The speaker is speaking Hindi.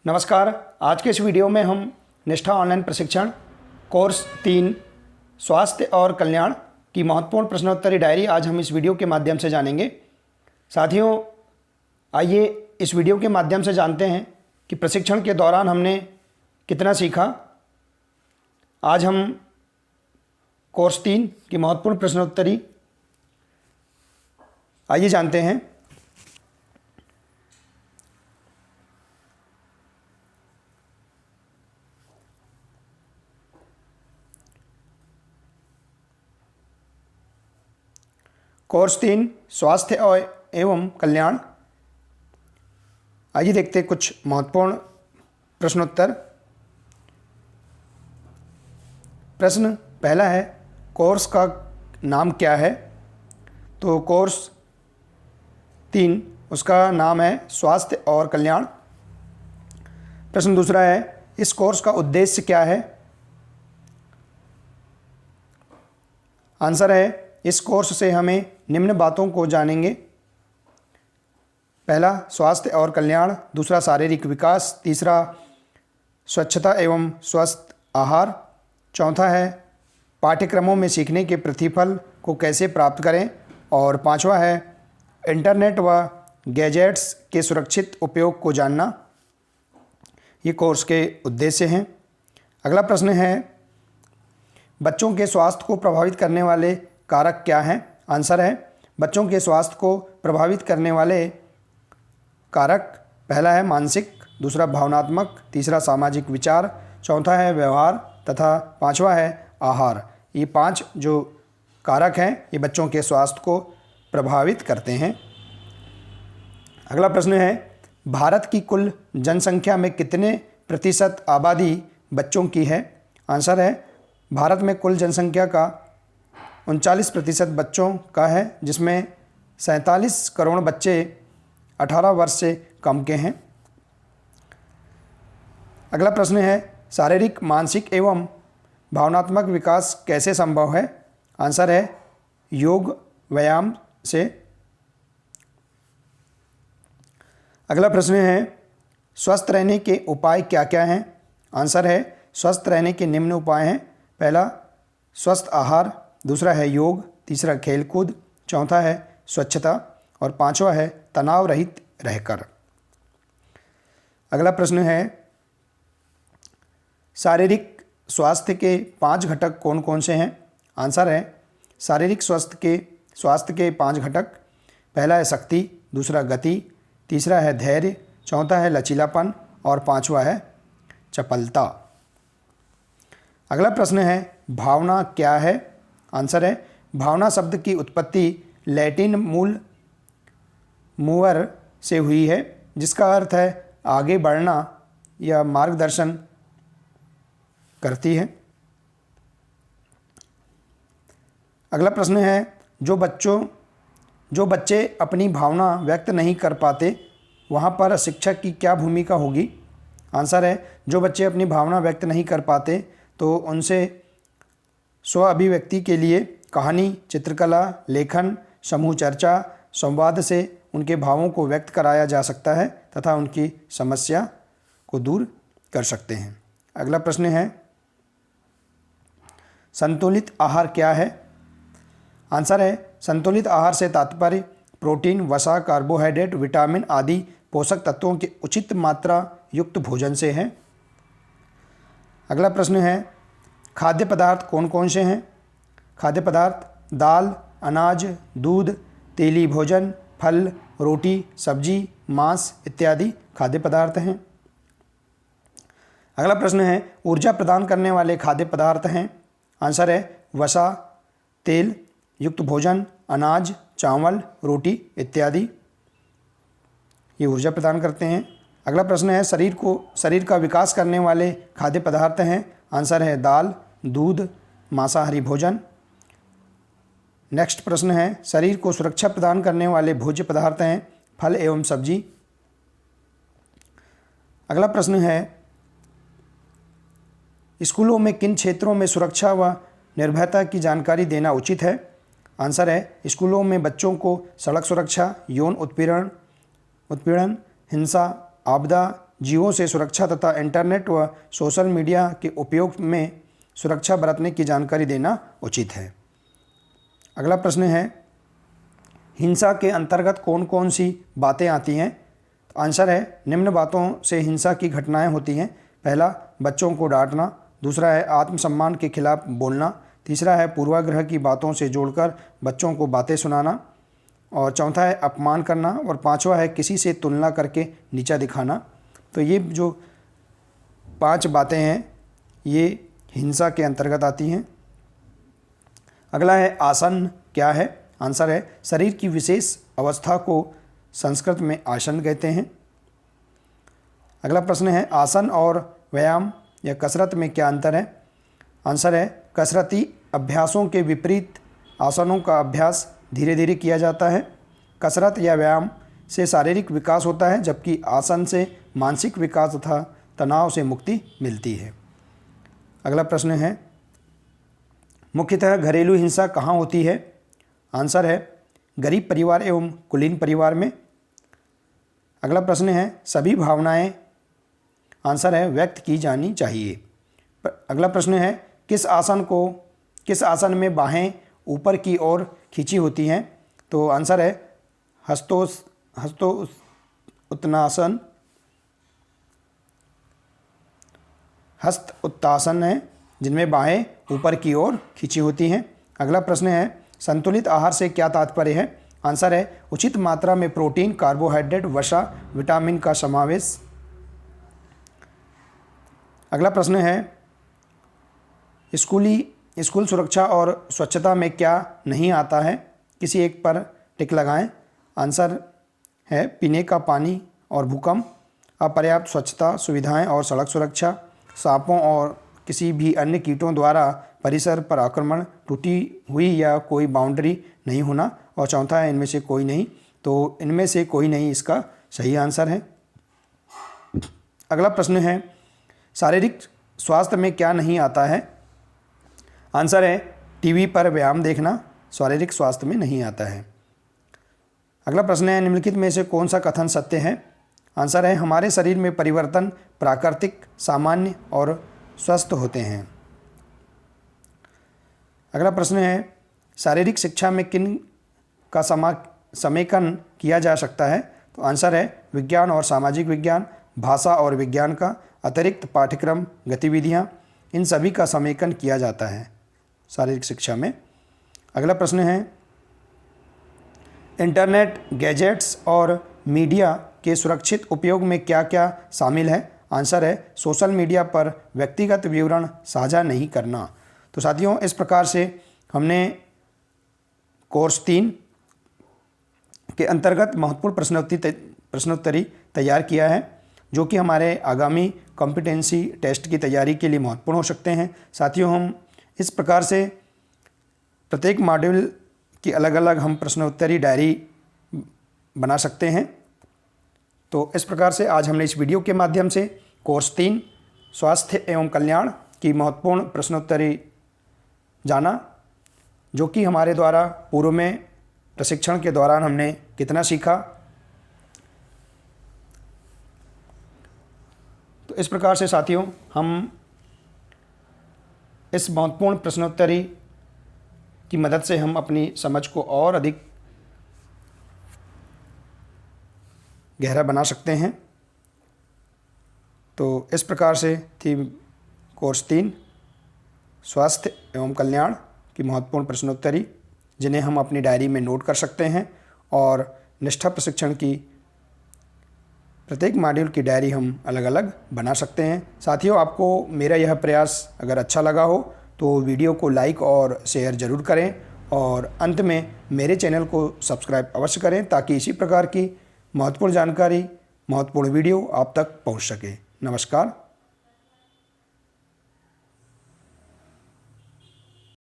नमस्कार। आज के इस वीडियो में हम निष्ठा ऑनलाइन प्रशिक्षण कोर्स 3 स्वास्थ्य और कल्याण की महत्वपूर्ण प्रश्नोत्तरी डायरी आज हम इस वीडियो के माध्यम से जानेंगे। साथियों, आइए इस वीडियो के माध्यम से जानते हैं कि प्रशिक्षण के दौरान हमने कितना सीखा। आज हम कोर्स 3 की महत्वपूर्ण प्रश्नोत्तरी आइए जानते हैं। कोर्स 3 स्वास्थ्य एवं कल्याण। आइए देखते हैं कुछ महत्वपूर्ण प्रश्नोत्तर। प्रश्न पहला है, कोर्स का नाम क्या है? तो कोर्स 3 उसका नाम है स्वास्थ्य और कल्याण। प्रश्न दूसरा है, इस कोर्स का उद्देश्य क्या है? आंसर है, इस कोर्स से हमें निम्न बातों को जानेंगे। पहला स्वास्थ्य और कल्याण, दूसरा शारीरिक विकास, तीसरा स्वच्छता एवं स्वस्थ आहार, चौथा है पाठ्यक्रमों में सीखने के प्रतिफल को कैसे प्राप्त करें, और पांचवा है इंटरनेट व गैजेट्स के सुरक्षित उपयोग को जानना। ये कोर्स के उद्देश्य हैं। अगला प्रश्न है, बच्चों के स्वास्थ्य को प्रभावित करने वाले कारक क्या हैं? आंसर है, बच्चों के स्वास्थ्य को प्रभावित करने वाले कारक पहला है मानसिक, दूसरा भावनात्मक, तीसरा सामाजिक विचार, चौथा है व्यवहार तथा पांचवा है आहार। ये 5 जो कारक हैं ये बच्चों के स्वास्थ्य को प्रभावित करते हैं। अगला प्रश्न है, भारत की कुल जनसंख्या में कितने प्रतिशत आबादी बच्चों की है? आंसर है, भारत में कुल जनसंख्या का 39% बच्चों का है, जिसमें 47 करोड़ बच्चे 18 वर्ष से कम के हैं। अगला प्रश्न है, शारीरिक, मानसिक एवं भावनात्मक विकास कैसे संभव है? आंसर है, योग व्यायाम से। अगला प्रश्न है, स्वस्थ रहने के उपाय क्या क्या हैं? आंसर है, स्वस्थ रहने के निम्न उपाय हैं। पहला स्वस्थ आहार, दूसरा है योग, तीसरा खेलकूद, चौथा है स्वच्छता और पांचवा है तनाव रहित रहकर। अगला प्रश्न है, शारीरिक स्वास्थ्य के 5 घटक कौन कौन से हैं? आंसर है, शारीरिक स्वास्थ्य के 5 घटक पहला है शक्ति, दूसरा गति, तीसरा है धैर्य, चौथा है लचीलापन और पांचवा है चपलता। अगला प्रश्न है, भावना क्या है? आंसर है, भावना शब्द की उत्पत्ति लैटिन मूल मूवर से हुई है, जिसका अर्थ है आगे बढ़ना या मार्गदर्शन करती है। अगला प्रश्न है, जो बच्चे अपनी भावना व्यक्त नहीं कर पाते वहाँ पर शिक्षक की क्या भूमिका होगी? आंसर है, जो बच्चे अपनी भावना व्यक्त नहीं कर पाते तो उनसे स्व अभिव्यक्ति के लिए कहानी, चित्रकला, लेखन, समूह चर्चा, संवाद से उनके भावों को व्यक्त कराया जा सकता है तथा उनकी समस्या को दूर कर सकते हैं। अगला प्रश्न है, संतुलित आहार क्या है? आंसर है, संतुलित आहार से तात्पर्य प्रोटीन, वसा, कार्बोहाइड्रेट, विटामिन आदि पोषक तत्वों के उचित मात्रा युक्त भोजन से है। अगला प्रश्न है, खाद्य पदार्थ कौन कौन से हैं? खाद्य पदार्थ दाल, अनाज, दूध, तेली भोजन, फल, रोटी, सब्जी, मांस इत्यादि खाद्य पदार्थ हैं। अगला प्रश्न है, ऊर्जा प्रदान करने वाले खाद्य पदार्थ हैं? आंसर है, वसा, तेल युक्त भोजन, अनाज, चावल, रोटी इत्यादि ये ऊर्जा प्रदान करते हैं। अगला प्रश्न है, शरीर का विकास करने वाले खाद्य पदार्थ हैं? आंसर है, दाल, दूध, मांसाहारी भोजन। नेक्स्ट प्रश्न है, शरीर को सुरक्षा प्रदान करने वाले भोज्य पदार्थ हैं? फल एवं सब्जी। अगला प्रश्न है, स्कूलों में किन क्षेत्रों में सुरक्षा व निर्भयता की जानकारी देना उचित है? आंसर है, स्कूलों में बच्चों को सड़क सुरक्षा, यौन उत्पीड़न, हिंसा, आपदा, जीवों से सुरक्षा तथा इंटरनेट व सोशल मीडिया के उपयोग में सुरक्षा बरतने की जानकारी देना उचित है। अगला प्रश्न है, हिंसा के अंतर्गत कौन कौन सी बातें आती हैं? तो आंसर है, निम्न बातों से हिंसा की घटनाएं होती हैं। पहला, बच्चों को डांटना। दूसरा है आत्मसम्मान के खिलाफ बोलना। तीसरा है पूर्वाग्रह की बातों से जोड़कर बच्चों को बातें सुनाना। और चौथा है अपमान करना। और पांचवा है किसी से तुलना करके नीचा दिखाना। तो ये जो 5 बातें हैं ये हिंसा के अंतर्गत आती हैं। अगला है, आसन क्या है? आंसर है, शरीर की विशेष अवस्था को संस्कृत में आसन कहते हैं। अगला प्रश्न है, आसन और व्यायाम या कसरत में क्या अंतर है? आंसर है, कसरती अभ्यासों के विपरीत आसनों का अभ्यास धीरे धीरे किया जाता है। कसरत या व्यायाम से शारीरिक विकास होता है, जबकि आसन से मानसिक विकास तथा तनाव से मुक्ति मिलती है। अगला प्रश्न है, मुख्यतः घरेलू हिंसा कहाँ होती है? आंसर है, गरीब परिवार एवं कुलीन परिवार में। अगला प्रश्न है, सभी भावनाएं? आंसर है, व्यक्त की जानी चाहिए। अगला प्रश्न है, किस आसन में बाहें ऊपर की ओर खींची होती हैं? तो आंसर है, उत्तानासन, हस्त उत्तासन है, जिनमें बाहें ऊपर की ओर खींची होती हैं। अगला प्रश्न है, संतुलित आहार से क्या तात्पर्य है? आंसर है, उचित मात्रा में प्रोटीन, कार्बोहाइड्रेट, वसा, विटामिन का समावेश। अगला प्रश्न है, स्कूल सुरक्षा और स्वच्छता में क्या नहीं आता है? किसी एक पर टिक लगाएं। आंसर है, पीने का पानी और भूकंप, अपर्याप्त स्वच्छता सुविधाएं और सड़क सुरक्षा, सांपों और किसी भी अन्य कीटों द्वारा परिसर पर आक्रमण, टूटी हुई या कोई बाउंड्री नहीं होना। और चौथा है, इनमें से कोई नहीं। तो इनमें से कोई नहीं इसका सही आंसर है। अगला प्रश्न है, शारीरिक स्वास्थ्य में क्या नहीं आता है? आंसर है, टीवी पर व्यायाम देखना शारीरिक स्वास्थ्य में नहीं आता है। अगला प्रश्न है, निम्नलिखित में से कौन सा कथन सत्य है? आंसर है, हमारे शरीर में परिवर्तन प्राकृतिक, सामान्य और स्वस्थ होते हैं। अगला प्रश्न है, शारीरिक शिक्षा में किन का समेकन किया जा सकता है? तो आंसर है, विज्ञान और सामाजिक विज्ञान, भाषा और विज्ञान का अतिरिक्त पाठ्यक्रम गतिविधियाँ, इन सभी का समेकन किया जाता है शारीरिक शिक्षा में। अगला प्रश्न है, इंटरनेट, गैजेट्स और मीडिया के सुरक्षित उपयोग में क्या क्या शामिल है? आंसर है, सोशल मीडिया पर व्यक्तिगत विवरण साझा नहीं करना। तो साथियों, इस प्रकार से हमने कोर्स 3 के अंतर्गत महत्वपूर्ण प्रश्नोत्तरी तैयार किया है, जो कि हमारे आगामी कॉम्पिटेंसी टेस्ट की तैयारी के लिए महत्वपूर्ण हो सकते हैं। साथियों, हम इस प्रकार से प्रत्येक मॉड्यूल की अलग अलग हम प्रश्नोत्तरी डायरी बना सकते हैं। तो इस प्रकार से आज हमने इस वीडियो के माध्यम से कोर्स 3 स्वास्थ्य एवं कल्याण की महत्वपूर्ण प्रश्नोत्तरी जाना, जो कि हमारे द्वारा पूर्व में प्रशिक्षण के दौरान हमने कितना सीखा। तो इस प्रकार से साथियों, हम इस महत्वपूर्ण प्रश्नोत्तरी की मदद से हम अपनी समझ को और अधिक गहरा बना सकते हैं। तो इस प्रकार से थी कोर्स 3 स्वास्थ्य एवं कल्याण की महत्वपूर्ण प्रश्नोत्तरी, जिन्हें हम अपनी डायरी में नोट कर सकते हैं। और निष्ठा प्रशिक्षण की प्रत्येक मॉड्यूल की डायरी हम अलग अलग बना सकते हैं। साथियों, आपको मेरा यह प्रयास अगर अच्छा लगा हो तो वीडियो को लाइक और शेयर ज़रूर करें, और अंत में मेरे चैनल को सब्सक्राइब अवश्य करें, ताकि इसी प्रकार की महत्वपूर्ण जानकारी, महत्वपूर्ण वीडियो आप तक पहुंच सके। नमस्कार।